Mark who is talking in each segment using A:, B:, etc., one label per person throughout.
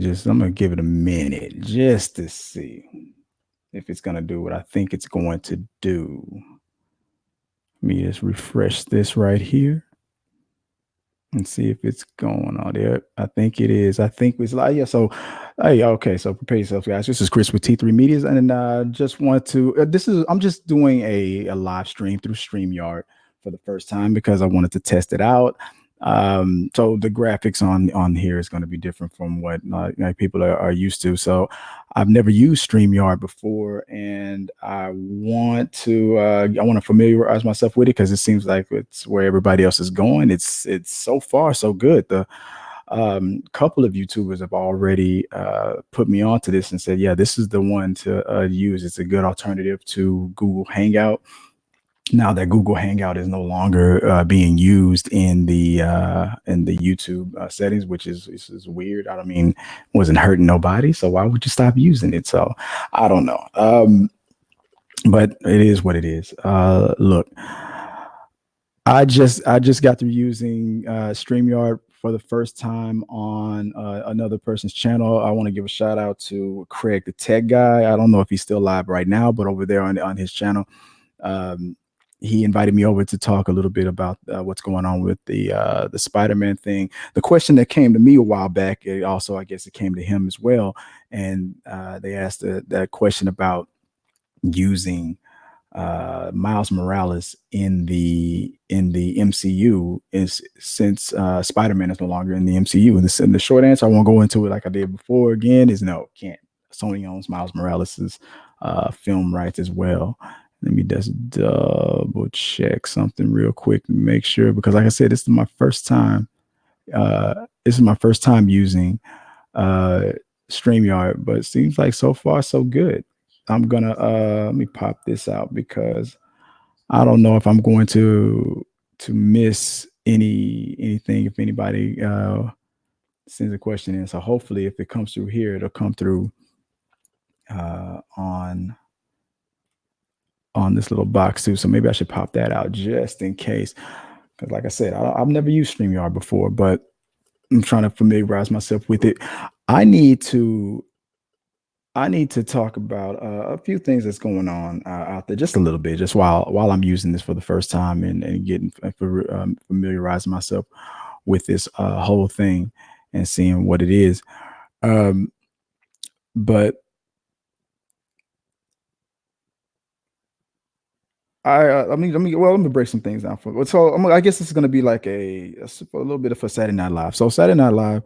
A: I'm gonna give it a minute just to see if it's gonna do what I think it's going to do. Let me just refresh this right here and see if it's going on there. I think it is. I think it's like, yeah. So, hey, okay. So prepare yourself, guys. This is Chris with T3 Medias, and just want to. I'm just doing a live stream through StreamYard for the first time because I wanted to test it out. So the graphics on here is going to be different from what like people are used to. So I've never used StreamYard before, and I want to familiarize myself with it because it seems like it's where everybody else is going. It's so far so good. The couple of YouTubers have already put me onto this and said, yeah, this is the one to use. It's a good alternative to Google Hangout. Now that Google Hangout is no longer being used in the YouTube settings, which is weird. I don't mean, wasn't hurting nobody, so why would you stop using it? So I don't know, but it is what it is. Look, I just got through using StreamYard for the first time on another person's channel. I want to give a shout out to Craig, the tech guy. I don't know if he's still live right now, but over there on his channel. Um, he invited me over to talk a little bit about what's going on with the Spider-Man thing. The question that came to me a while back, it also I guess it came to him as well, and they asked that question about using Miles Morales in the MCU is since Spider-Man is no longer in the MCU. And the short answer, I won't go into it like I did before. Again, is no, can't. Sony owns Miles Morales's film rights as well. Let me just double check something real quick to make sure, because like I said, this is my first time. This is my first time using uh, StreamYard, but it seems like so far so good. I'm gonna let me pop this out because I don't know if I'm going to miss anything if anybody sends a question in. So hopefully, if it comes through here, it'll come through on this little box too. So maybe I should pop that out just in case. Because like I said, I've never used StreamYard before, but I'm trying to familiarize myself with it. I need to I need to talk about a few things that's going on out there, just a little bit, just while I'm using this for the first time and getting familiarizing myself with this whole thing and seeing what it is. Um, but let me break some things down for. So I guess this is going to be like a little bit of a Saturday Night Live. So Saturday Night Live,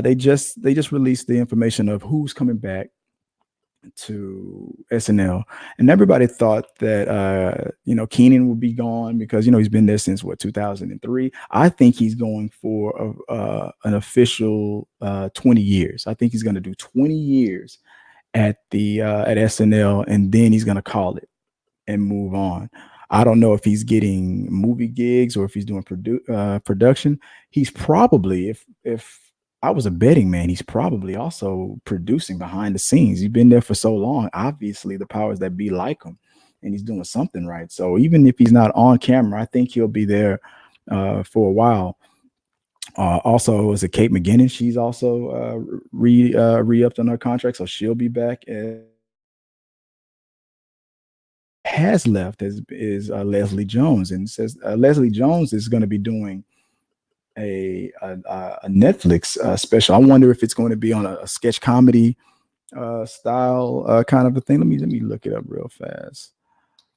A: they just released the information of who's coming back to SNL, and everybody thought that Keenan would be gone because he's been there since what 2003. I think he's going for an official 20 years. I think he's going to do 20 years at SNL, and then he's going to call it and move on. I don't know if he's getting movie gigs or if he's doing production. He's probably, if I was a betting man, he's probably also producing behind the scenes. He's been there for so long. Obviously, the powers that be like him, and he's doing something right. So even if he's not on camera, I think he'll be there for a while. Also, is it Kate McGinnis? She's also re-upped on her contract, so she'll be back. Has left is Leslie Jones, and says Leslie Jones is going to be doing a Netflix special. I wonder if it's going to be on a sketch comedy style kind of a thing. Let me look it up real fast.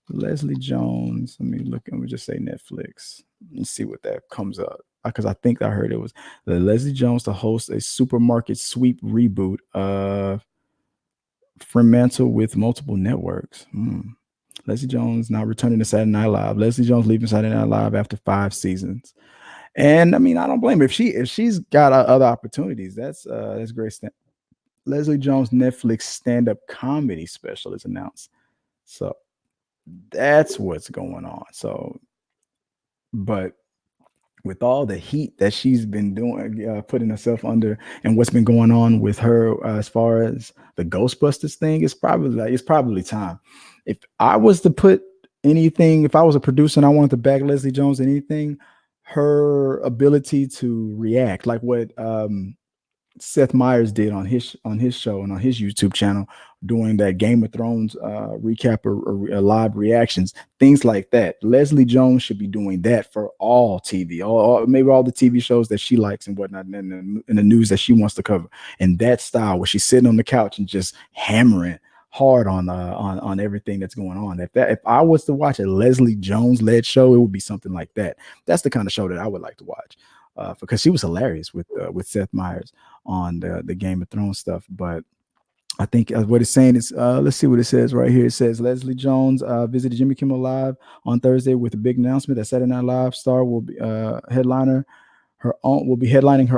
A: Leslie Jones. Let me look. Let me just say Netflix and see what that comes up. Because I think I heard it was the Leslie Jones to host a supermarket sweep reboot of Fremantle with multiple networks. Leslie Jones now returning to Saturday Night Live. Leslie Jones leaving Saturday Night Live after 5 seasons. And I mean, I don't blame her. If she's got other opportunities, that's great. Leslie Jones Netflix stand-up comedy special is announced. So that's what's going on. So, but with all the heat that she's been doing, putting herself under, and what's been going on with her as far as the Ghostbusters thing, it's probably time. If I was to put anything, if I was a producer and I wanted to back Leslie Jones in anything, her ability to react, like what Seth Meyers did on his show and on his YouTube channel, doing that Game of Thrones recap or live reactions, things like that. Leslie Jones should be doing that for all TV, maybe all the TV shows that she likes and whatnot, and the news that she wants to cover. And that style where she's sitting on the couch and just hammering hard on everything that's going on. If I was to watch a Leslie Jones led show, it would be something like that. That's the kind of show that I would like to watch, because she was hilarious with Seth Meyers on the Game of Thrones stuff. But I think what it's saying is, let's see what it says right here. It says Leslie Jones visited Jimmy Kimmel Live on Thursday with a big announcement that Saturday Night Live star will be headlining her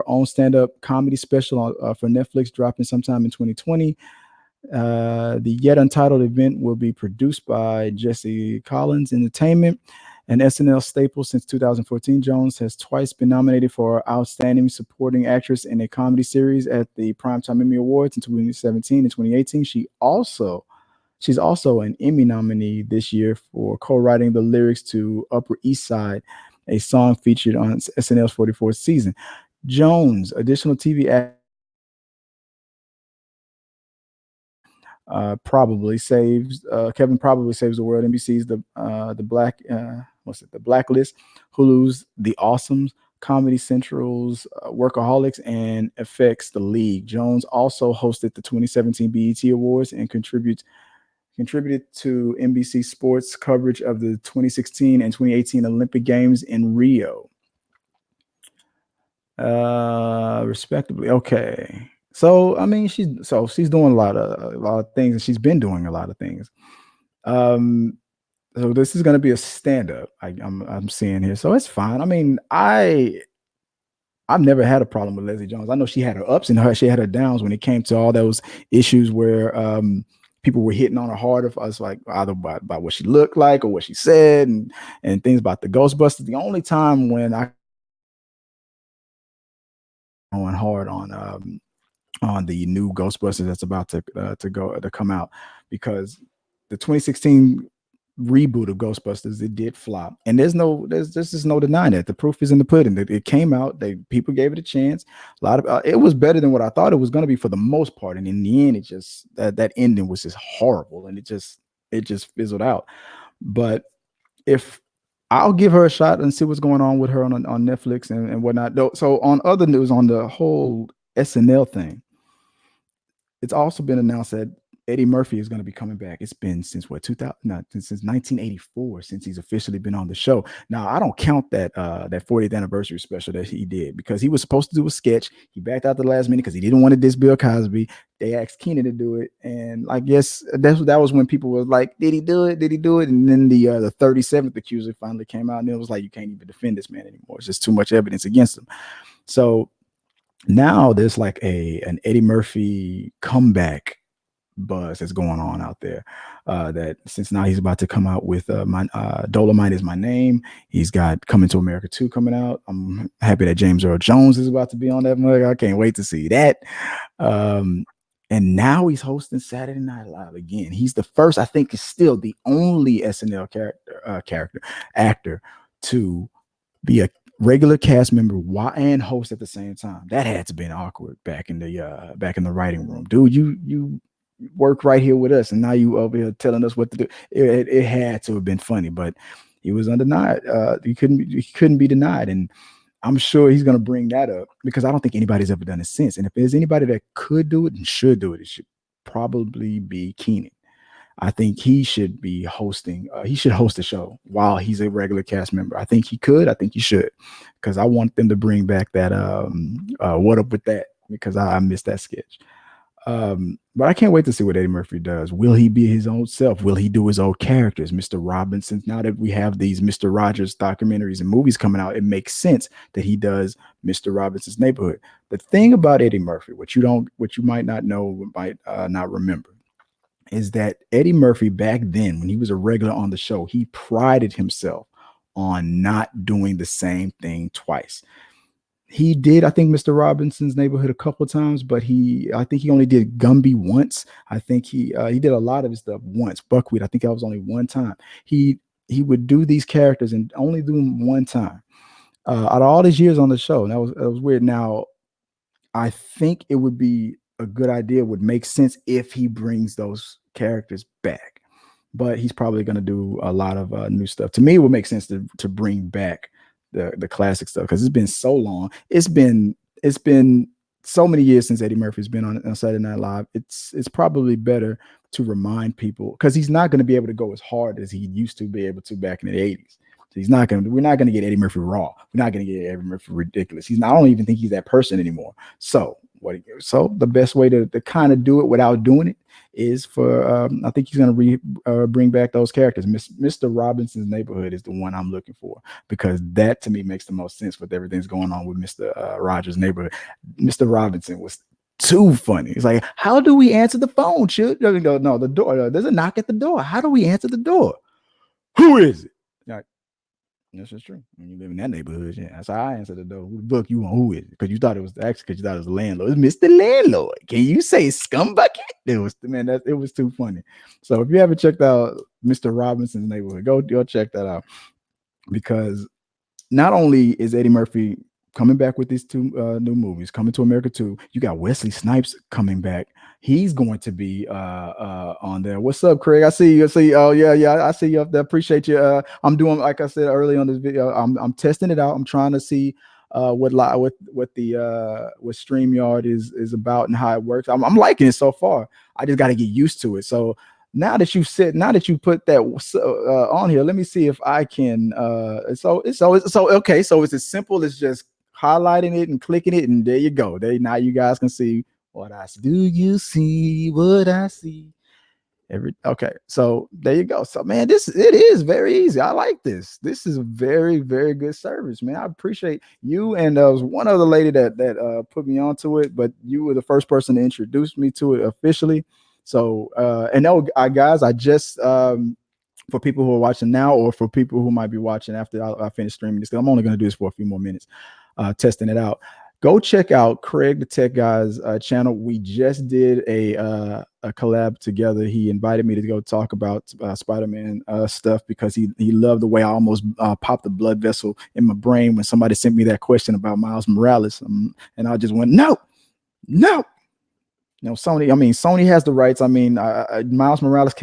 A: own stand-up comedy special for Netflix, dropping sometime in 2020. The yet untitled event will be produced by Jesse Collins Entertainment, an SNL staple since 2014. Jones has twice been nominated for Outstanding Supporting Actress in a Comedy Series at the Primetime Emmy Awards in 2017 and 2018. She's also an Emmy nominee this year for co-writing the lyrics to Upper East Side, a song featured on SNL's 44th season. Jones, additional TV probably saves Kevin probably saves the world. NBC's the Blacklist, Hulu's The Awesomes, Comedy Central's Workaholics, and affects the League. Jones also hosted the 2017 BET Awards and contributed to NBC Sports coverage of the 2016 and 2018 Olympic Games in Rio, respectively. Okay. So I mean, she's doing a lot of things, and she's been doing a lot of things. So this is going to be a stand up. I'm seeing here, so it's fine. I mean, I've never had a problem with Leslie Jones. I know she had her ups and she had her downs when it came to all those issues where people were hitting on her hard of us, like either by what she looked like or what she said, and things about the Ghostbusters. The only time when I going hard on the new Ghostbusters that's about to come out, because the 2016 reboot of Ghostbusters, it did flop, and there's just no denying it. The proof is in the pudding. It came out, people gave it a chance. A lot of it was better than what I thought it was going to be for the most part, and in the end, it just that ending was just horrible, and it just fizzled out. But if I'll give her a shot and see what's going on with her on Netflix and whatnot. So on other news, on the whole SNL thing, it's also been announced that Eddie Murphy is going to be coming back. It's been since what 2000, not since 1984 since he's officially been on the show. Now I don't count that 40th anniversary special that he did, because he was supposed to do a sketch. He backed out the last minute because he didn't want to diss Bill Cosby. They asked Keenan to do it, and I guess that was when people were like, "Did he do it? Did he do it?" And then the 37th accuser finally came out, and it was like, "You can't even defend this man anymore. It's just too much evidence against him." So now there's like an Eddie Murphy comeback buzz that's going on out there, that since now he's about to come out with Dolomite Is My Name. He's got Coming to America 2 coming out. I'm happy that James Earl Jones is about to be on that mug. I can't wait to see that. And now he's hosting Saturday Night Live again. He's the first, I think is still the only SNL actor to be a regular cast member and host at the same time. That had to been awkward back in the writing room. Dude, you work right here with us, and now you over here telling us what to do. It had to have been funny, but he was undenied. He couldn't be denied, and I'm sure he's going to bring that up, because I don't think anybody's ever done it since. And if there's anybody that could do it and should do it, it should probably be Keenan. I think he should be hosting. He should host the show while he's a regular cast member. I think he could. I think he should, because I want them to bring back that What Up With That, because I missed that sketch. But I can't wait to see what Eddie Murphy does. Will he be his own self? Will he do his old characters? Mr. Robinson. Now that we have these Mr. Rogers documentaries and movies coming out, it makes sense that he does Mr. Robinson's Neighborhood. The thing about Eddie Murphy, what you might not know, might not remember, is that Eddie Murphy back then, when he was a regular on the show, he prided himself on not doing the same thing twice. He did, I think, Mr. Robinson's Neighborhood a couple of times, but I think he only did Gumby once. I think he did a lot of his stuff once. Buckwheat, I think that was only one time. He would do these characters and only do them one time. Out of all these years on the show, and that was weird. Now, I think it would be a good idea, would make sense if he brings those characters back. But he's probably going to do a lot of new stuff. To me, it would make sense to bring back the classic stuff because it's been so long. It's been so many years since Eddie Murphy's been on Saturday Night Live. It's probably better to remind people because he's not going to be able to go as hard as he used to be able to back in the 80s. So he's not going to. We're not going to get Eddie Murphy raw. We're not going to get Eddie Murphy ridiculous. He's. Not, I don't even think he's that person anymore. So what? So the best way to kind of do it without doing it is for. I think he's going to bring back those characters. Mr. Robinson's Neighborhood is the one I'm looking for because that to me makes the most sense with everything's going on with Mr. Rogers' Neighborhood. Mr. Robinson was too funny. It's like, how do we answer the phone? Should no, the door. There's a knock at the door. How do we answer the door? Who is it? Like, this is true. When you live in that neighborhood, yeah, that's how I answer the door. Who the book you want? Who is it? Because you thought it was actually because you thought it was the landlord. It's Mr. Landlord. Can you say scumbucket? It was it was too funny. So if you haven't checked out Mr. Robinson's Neighborhood, go check that out because not only is Eddie Murphy coming back with these two new movies, Coming to America 2, you got Wesley Snipes coming back. He's going to be on there. What's up, Craig? I see you. Oh yeah, I see you up there. Appreciate you. I'm doing, like I said early on this video, I'm testing it out. I'm trying to see what StreamYard is about and how it works. I'm liking it so far. I just got to get used to it. So now that you put that on here, let me see if I can. So okay. So it's as simple as just highlighting it and clicking it, and there you go. Now you guys can see what I see. Do you see what I see? Okay, so there you go. So man, it is very easy. I like this. This is a very, very good service, man. I appreciate you. And there was one other lady that put me onto it, but you were the first person to introduce me to it officially. So and no, guys, I just for people who are watching now, or for people who might be watching after I finish streaming this, because I'm only going to do this for a few more minutes, testing it out. Go check out Craig the Tech Guy's channel. We just did a collab together. He invited me to go talk about Spider-Man stuff because he loved the way I almost popped the blood vessel in my brain when somebody sent me that question about Miles Morales, and I just went, no. Sony has the rights. Miles Morales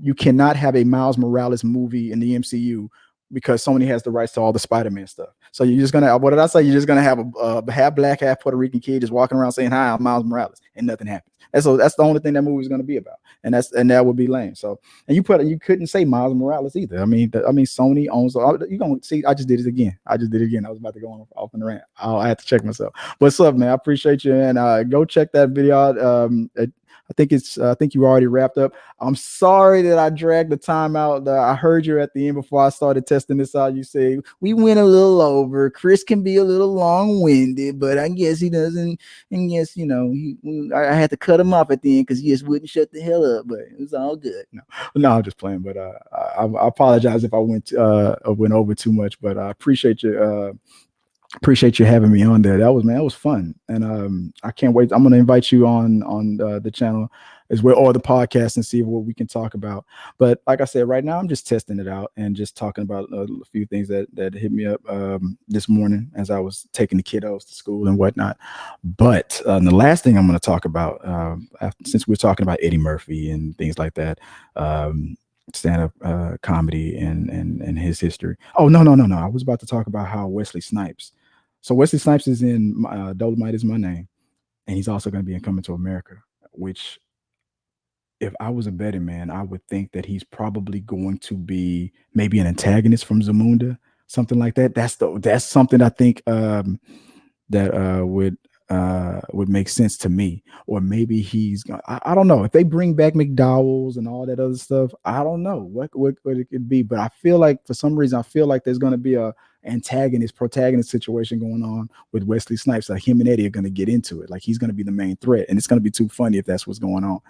A: you cannot have a Miles Morales movie in the MCU because Sony has the rights to all the Spider-Man stuff. So you're just gonna, what did I say? You're just gonna have a half black, half Puerto Rican kid just walking around saying, "Hi, I'm Miles Morales," and nothing happens. And so that's the only thing that movie is gonna be about, and that would be lame. So, and you couldn't say Miles Morales either. Sony owns. You gonna see? I just did it again. I was about to go off on the rant. I had to check myself. What's up, man? I appreciate you, and go check that video out. I think you already wrapped up. I'm sorry that I dragged the time out. I heard you at the end before I started testing this out. You say we went a little over. Chris can be a little long-winded, but I guess he doesn't. And yes, I had to cut him off at the end because he just wouldn't shut the hell up. But it was all good. No, I'm just playing. But I apologize if I went over too much. But I appreciate you. Appreciate you having me on there. That was fun, and I can't wait. I'm going to invite you on the channel as well, or the podcast, and see what we can talk about. But like I said, right now I'm just testing it out and just talking about a few things that hit me up this morning as I was taking the kiddos to school and whatnot. But the last thing I'm going to talk about, since we're talking about Eddie Murphy and things like that, stand-up comedy and his history. Oh, no. I was about to talk about how Wesley Snipes. So Wesley Snipes is in Dolomite Is My Name, and he's also going to be in Coming to America, which, if I was a betting man, I would think that he's probably going to be maybe an antagonist from Zamunda, something like that. That's something I think that would make sense to me. Or maybe I don't know, if they bring back McDowell's and all that other stuff, I don't know what it could be, but I feel like for some reason there's going to be a protagonist situation going on with Wesley Snipes. Like him and Eddie are going to get into it, like he's going to be the main threat, and it's going to be too funny if that's what's going on.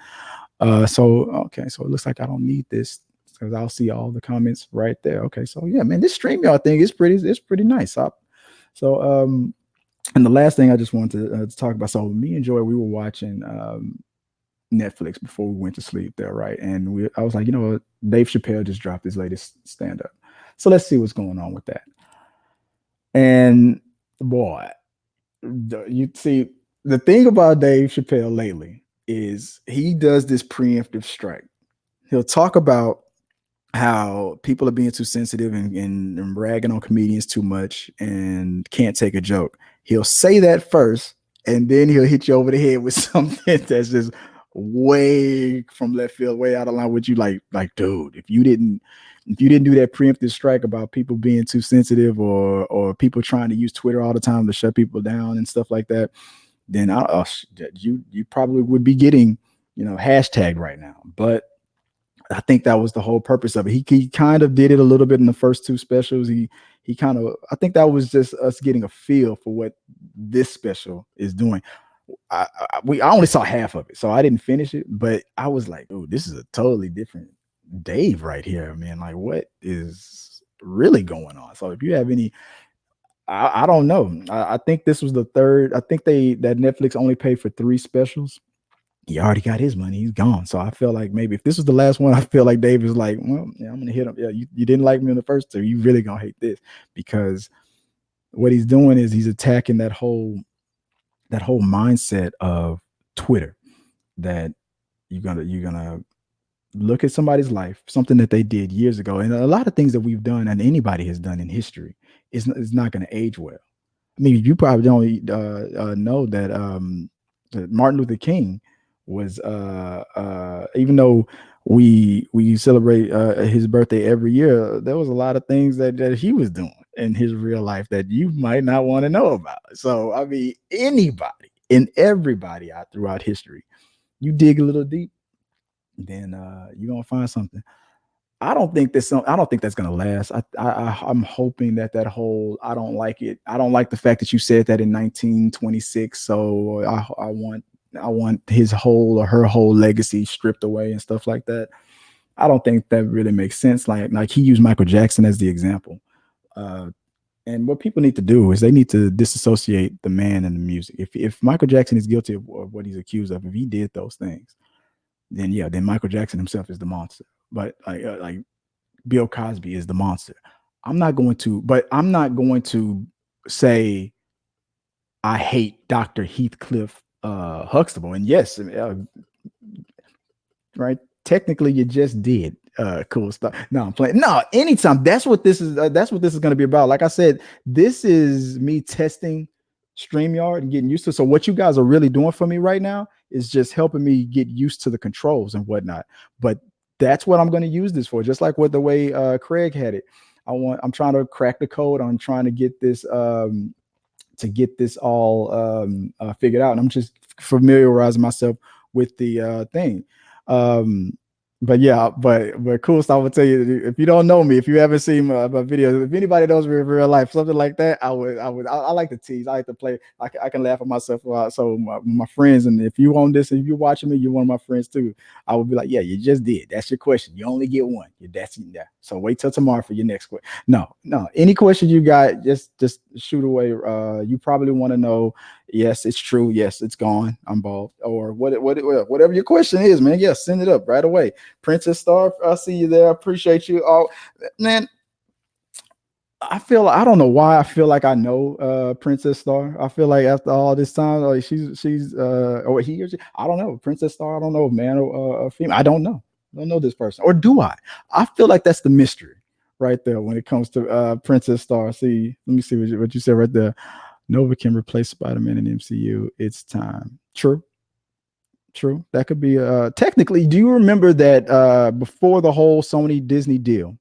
A: So it looks like I don't need this because I'll see all the comments right there. Okay, so yeah, man, this StreamYard thing is pretty nice. And the last thing I just wanted to talk about. So me and Joy, we were watching Netflix before we went to sleep there, right? And I was like, what? Dave Chappelle just dropped his latest stand-up. So let's see what's going on with that. And boy, you see, The thing about Dave Chappelle lately is he does this preemptive strike. He'll talk about how people are being too sensitive and ragging on comedians too much and can't take a joke. He'll say that first, and then he'll hit you over the head with something that's just way from left field, way out of line with you. Like, dude, if you didn't do that preemptive strike about people being too sensitive or people trying to use Twitter all the time to shut people down and stuff like that, then you probably would be getting hashtag right now. But I think that was the whole purpose of it. He kind of did it a little bit in the first two specials. He kind of, I think that was just us getting a feel for what this special is doing. I only saw half of it, so I didn't finish it, but I was like, oh, this is a totally different Dave right here, man. Like, what is really going on? So if you have any, I don't know. I think this was the third. I think that Netflix only paid for 3 specials. He already got his money. He's gone. So I feel like maybe if this was the last one, I feel like Dave is like, well, yeah, I'm gonna hit him. Yeah, you didn't like me in the first 2. You really gonna hate this, because what he's doing is he's attacking that whole mindset of Twitter, that you're gonna look at somebody's life, something that they did years ago, and a lot of things that we've done and anybody has done in history is not going to age well. I mean, you probably don't know that Martin Luther King was, even though we celebrate his birthday every year, there was a lot of things that he was doing in his real life that you might not want to know about. So, I mean, anybody and everybody out throughout history, you dig a little deep, then you're gonna find something. I don't think that's gonna last. I'm hoping that whole I don't like it. I don't like the fact that you said that in 1926. So I want his whole or her whole legacy stripped away and stuff like that. I don't think that really makes sense. Like he used Michael Jackson as the example. Uh, and what people need to do is they need to disassociate the man and the music. If Michael Jackson is guilty of what he's accused of, if he did those things, then yeah, then Michael Jackson himself is the monster. But like Bill Cosby is the monster. I'm not going to say I hate Dr. Heathcliff Huxtable. And yes, right? Technically, you just did. Cool stuff. No, I'm playing. No, anytime. That's what this is. That's what this is going to be about. Like I said, this is me testing StreamYard and getting used to. So what you guys are really doing for me right now is just helping me get used to the controls and whatnot. But that's what I'm going to use this for. Just like what the way Craig had it. I'm trying to crack the code. I'm trying to get this all figured out. And I'm just familiarizing myself with the thing. But yeah, but cool stuff. I would tell you, if you don't know me, if you haven't seen my videos, if anybody knows me in real life, something like that, I like to tease. I like to play. I can laugh at myself. So my friends, and if you on this, and if you're watching me, you're one of my friends too. I would be like, yeah, you just did. That's your question. You only get one. That's yeah. So wait till tomorrow for your next question. No. Any question you got, just shoot away. You probably want to know. Yes, it's true. Yes, it's gone. I'm bald. Or whatever your question is, man. Yeah, send it up right away. Princess Star, I see you there. I appreciate you. Oh, man, I don't know why I feel like I know Princess Star. I feel like after all this time, like she's or he or she, I don't know. Princess Star, I don't know, man or female. I don't know. I don't know this person. Or do I? I feel like that's the mystery right there when it comes to Princess Star. See, let me see what you said right there. Nova can replace Spider-Man in the MCU. It's time. True. That could be technically. Do you remember that before the whole Sony Disney deal,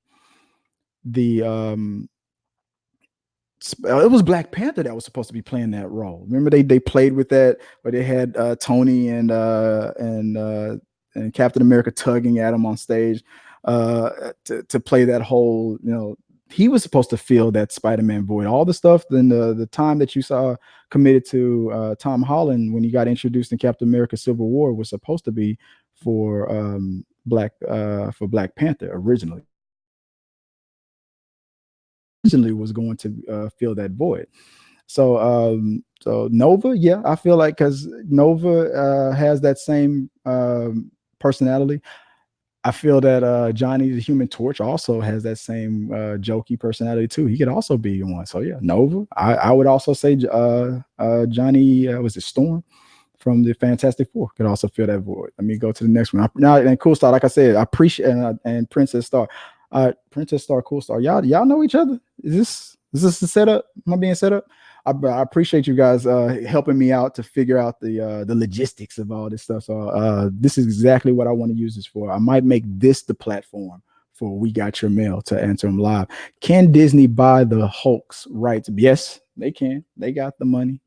A: the it was Black Panther that was supposed to be playing that role. Remember they played with that, where they had Tony and Captain America tugging at him on stage to play that whole, he was supposed to fill that Spider-Man void. All the stuff, then the time that you saw committed to Tom Holland when he got introduced in Captain America Civil War was supposed to be for Black Panther originally. Was going to fill that void. So Nova, yeah, I feel like because Nova has that same personality. I feel that Johnny the Human Torch also has that same jokey personality too. He could also be one. So yeah, Nova. I would also say Johnny was it Storm from the Fantastic Four could also fill that void. Let me go to the next one. Now and Cool Star, like I said, I appreciate and Princess Star, Princess Star, Cool Star. Y'all know each other. Is this the setup? Am I being set up? I appreciate you guys helping me out to figure out the logistics of all this stuff. So this is exactly what I want to use this for. I might make this the platform for We Got Your Mail to answer them live. Can Disney buy the Hulk's rights? Yes, they can. They got the money.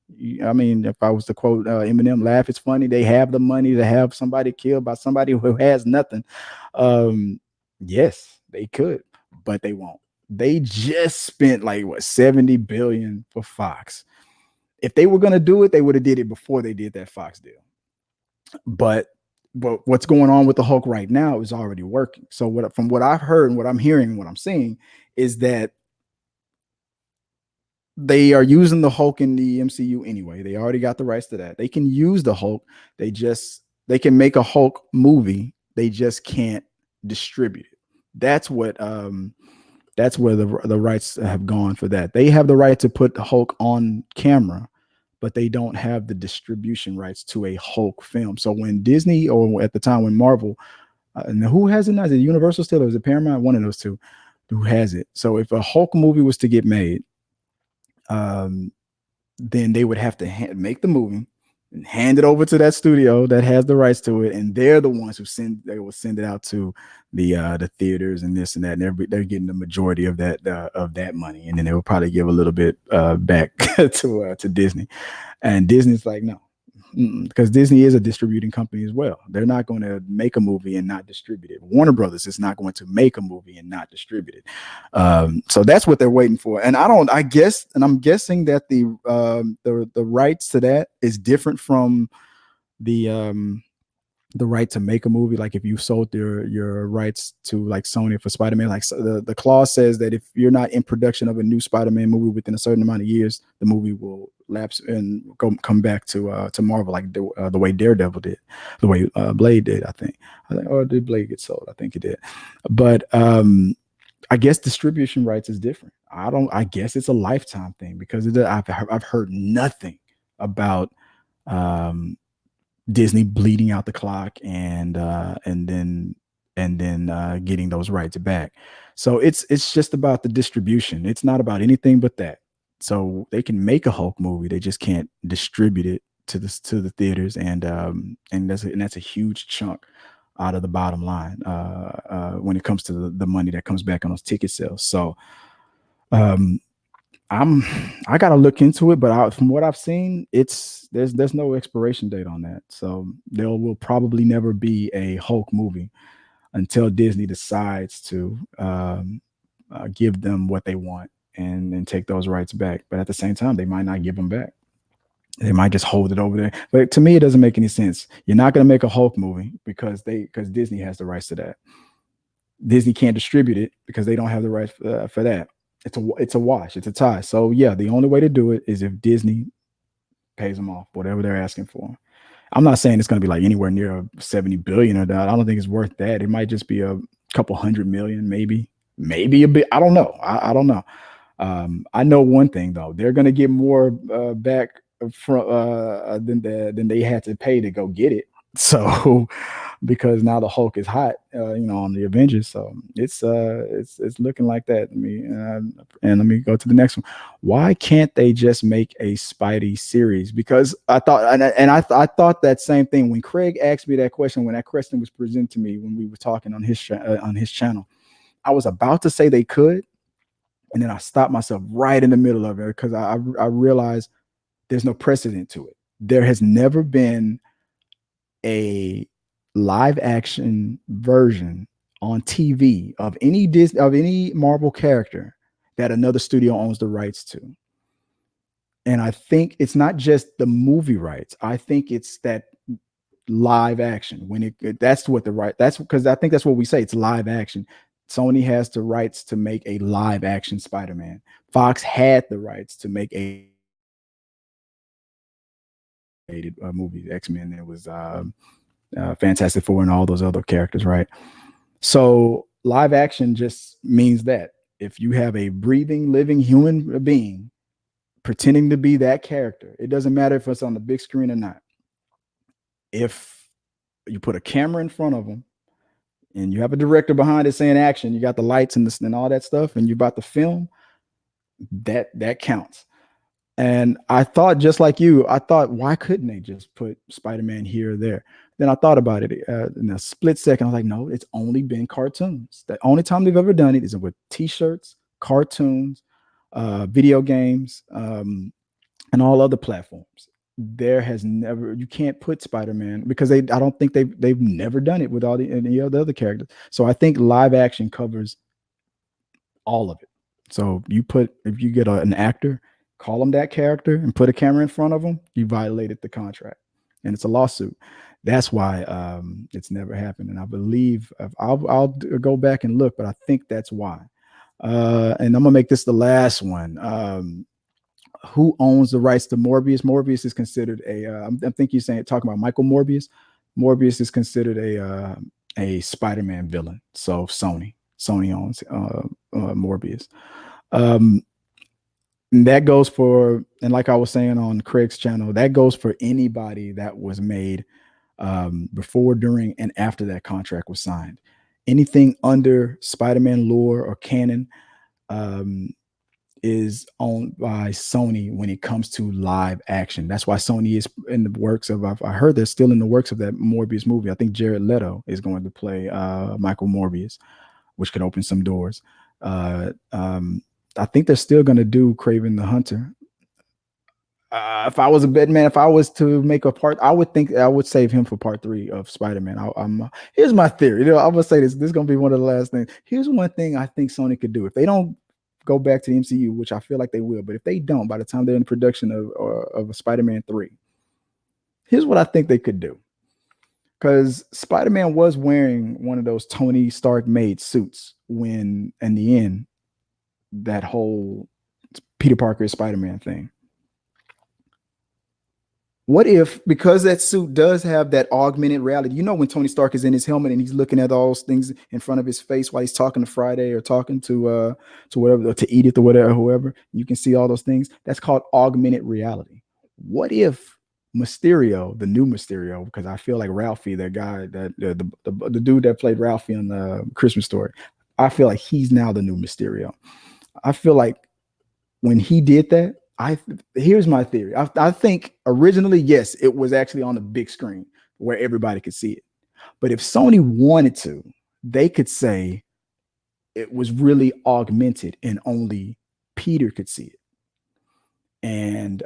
A: I mean, if I was to quote Eminem, "Laugh, it's funny." They have the money to have somebody killed by somebody who has nothing. Um, yes, they could, but they won't. They just spent like what 70 billion for Fox. If they were gonna do it, they would have did it before they did that Fox deal. But what's going on with the Hulk right now is already working. So from what I've heard and what I'm hearing and what I'm seeing is that they are using the Hulk in the MCU anyway. They already got the rights to that. They can use the Hulk. They can make a Hulk movie. They just can't distribute it. That's what that's where the rights have gone for that. They have the right to put the Hulk on camera, but they don't have the distribution rights to a Hulk film. So when Disney, or at the time when Marvel, and who has it now? Is it Universal still, or is it Paramount? One of those two who has it. So if a Hulk movie was to get made, um, then they would have to make the movie and hand it over to that studio that has the rights to it, and they're the ones who will send it out to the theaters and this and that, and they're getting the majority of that money, and then they will probably give a little bit back to Disney, and Disney's like no, because Disney is a distributing company as well. They're not going to make a movie and not distribute it. Warner Brothers is not going to make a movie and not distribute it. So that's what they're waiting for. And I'm guessing that the rights to that is different from the the right to make a movie. Like if you sold your rights to like Sony for Spider-Man, like the clause says that if you're not in production of a new Spider-Man movie within a certain amount of years, the movie will lapse and come back to Marvel, like the way Daredevil did, the way Blade did, I think, or did Blade get sold? I think it did. But I guess distribution rights is different. I guess it's a lifetime thing because I've heard nothing about Disney bleeding out the clock and then getting those rights back. So it's just about the distribution. It's not about anything but that. So they can make a Hulk movie, they just can't distribute it to the theaters, and that's a huge chunk out of the bottom line when it comes to the money that comes back on those ticket sales. So um, I gotta look into it, but from what I've seen, there's no expiration date on that. So there will probably never be a Hulk movie until Disney decides to give them what they want and take those rights back. But at the same time, they might not give them back. They might just hold it over there. But to me, it doesn't make any sense. You're not going to make a Hulk movie because Disney has the rights to that. Disney can't distribute it because they don't have the rights for that. It's a wash. It's a tie. So yeah, the only way to do it is if Disney pays them off whatever they're asking for. I'm not saying it's going to be like anywhere near 70 billion or that. I don't think it's worth that. It might just be a couple hundred million, maybe a bit. I don't know. I don't know. I know one thing though. They're going to get more back from than they had to pay to go get it. So because now the Hulk is hot, on the Avengers. So it's looking like that. And let me go to the next one. Why can't they just make a Spidey series? Because I thought, I thought that same thing when Craig asked me that question. When that question was presented to me when we were talking on his channel, I was about to say they could, and then I stopped myself right in the middle of it because I realized there's no precedent to it. There has never been a live action version on TV of any Marvel character that another studio owns the rights to. And I think it's not just the movie rights. I think it's that live action that's because I think that's what we say. It's live action. Sony has the rights to make a live action Spider-Man. Fox had the rights to make a movie, X-Men. It was Fantastic Four and all those other characters, right? So live action just means that if you have a breathing, living human being pretending to be that character, it doesn't matter if it's on the big screen or not. If you put a camera in front of them and you have a director behind it saying action, you got the lights and all that stuff, and you're about to film, that counts. And I thought, just like you, I thought, why couldn't they just put Spider-Man here or there? Then I thought about it in a split second. I was like, no, it's only been cartoons. The only time they've ever done it is with T-shirts, cartoons, video games, and all other platforms. There has never, you can't put Spider-Man because I don't think they've never done it with any of the other characters. So I think live action covers all of it. So if you get an actor, call them that character and put a camera in front of them, you violated the contract, and it's a lawsuit. That's why it's never happened. And I believe I'll go back and look, but I think that's why. And I'm gonna make this the last one. Who owns the rights to Morbius? Morbius is considered I think you're talking about Michael Morbius. Morbius is considered a Spider-Man villain. So Sony owns Morbius. And that goes for, and like I was saying on Craig's channel, that goes for anybody that was made before, during, and after that contract was signed. Anything under Spider-Man lore or canon is owned by Sony when it comes to live action. That's why Sony is in the works of, I heard they're still in the works of that Morbius movie. I think Jared Leto is going to play Michael Morbius, which could open some doors. I think they're still going to do Kraven the Hunter. If I was a bed man, if I was to make a part, I would save him for part 3 of Spider-Man. Here's my theory. I'm gonna say this. This is gonna be one of the last things. Here's one thing I think Sony could do if they don't go back to the MCU, which I feel like they will. But if they don't, by the time they're in production of a Spider-Man 3, here's what I think they could do. Because Spider-Man was wearing one of those Tony Stark made suits when, in the end, that whole Peter Parker is Spider-Man thing. What if, because that suit does have that augmented reality, when Tony Stark is in his helmet and he's looking at all those things in front of his face while he's talking to Friday or talking to whatever, or to Edith or whatever, whoever, you can see all those things. That's called augmented reality. What if Mysterio, the new Mysterio, because I feel like Ralphie, that guy, that the dude that played Ralphie on the Christmas Story, I feel like he's now the new Mysterio. I feel like when he did that, here's my theory. I think originally, yes, it was actually on the big screen where everybody could see it. But if Sony wanted to, they could say it was really augmented and only Peter could see it. And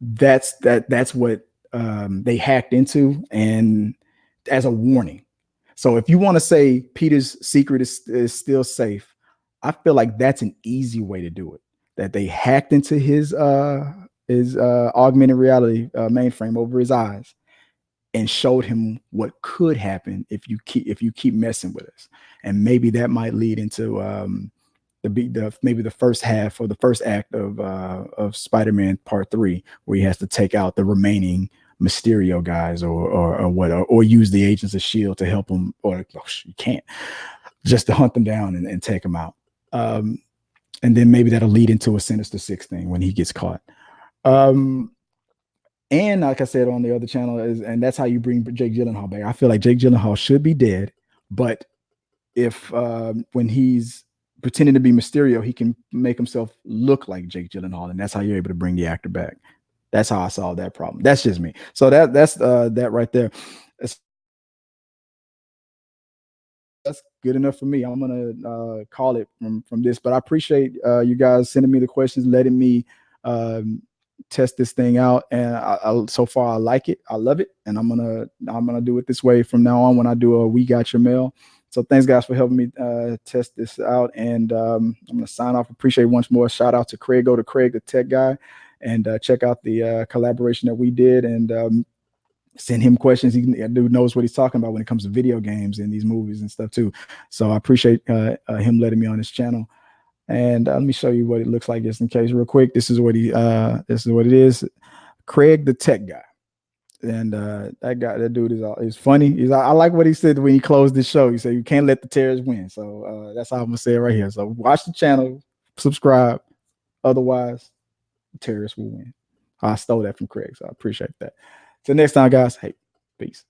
A: that's what they hacked into, and as a warning. So if you want to say Peter's secret is still safe, I feel like that's an easy way to do it. That they hacked into his augmented reality mainframe over his eyes and showed him what could happen if you keep messing with us. And maybe that might lead into maybe the first half or the first act of Spider-Man Part 3, where he has to take out the remaining Mysterio guys or use the Agents of S.H.I.E.L.D. to help him, or you can't, just to hunt them down and take them out. And then maybe that'll lead into a Sinister Six thing when he gets caught. And like I said on the other channel, and that's how you bring Jake Gyllenhaal back. I feel like Jake Gyllenhaal should be dead, but if when he's pretending to be Mysterio, he can make himself look like Jake Gyllenhaal, and that's how you're able to bring the actor back. That's how I solved that problem. That's just me. So that's that right there. That's good enough for me. I'm gonna call it from this, but I appreciate you guys sending me the questions, letting me test this thing out, and so far I like it. I love it, and I'm gonna do it this way from now on when I do a We Got Your Mail. So thanks guys for helping me test this out, and I'm gonna sign off. Appreciate once more. Shout out to Craig. Go to Craig the Tech Guy, and check out the collaboration that we did, and send him questions. Dude knows what he's talking about when it comes to video games and these movies and stuff too. So I appreciate him letting me on his channel. And let me show you what it looks like just in case real quick. This is what it is. Craig the Tech Guy. And that dude is funny. I like what he said when he closed the show. He said you can't let the terrorists win. So that's how I'm gonna say it right here. So watch the channel, subscribe. Otherwise, the terrorists will win. I stole that from Craig, so I appreciate that. Till next time, guys. Hey, peace.